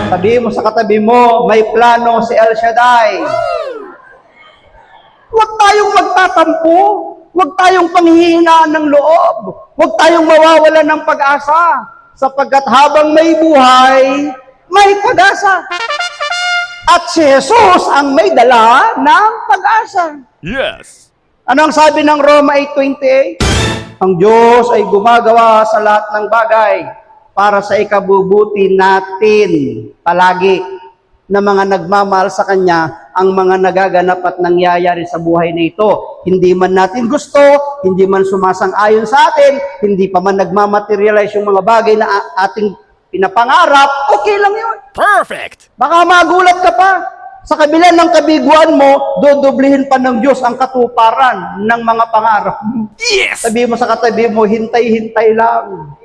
Sabi mo sa katabi mo, may plano si El Shaddai. Huwag tayong magtatampo. Huwag tayong panghihinaan ng loob. Huwag tayong mawawalan ng pag-asa. Sapagkat habang may buhay, may pag-asa. At si Jesus ang may dala ng pag-asa. Yes. Ano ang sabi ng Roma 8:28? Ang Diyos ay gumagawa sa lahat ng bagay para sa ikabubuti natin palagi na mga nagmamahal sa Kanya ang mga nagaganap at nangyayari sa buhay na ito. Hindi man natin gusto, hindi man sumasang-ayon sa atin, hindi pa man nagmamaterialize yung mga bagay na ating pinapangarap, okay lang yun. Perfect. Baka magulat ka pa. Sa kabila ng kabiguan mo, dodoblihin pa ng Diyos ang katuparan ng mga pangarap mo. Yes. Sabi mo sa katabi mo, hintay-hintay lang.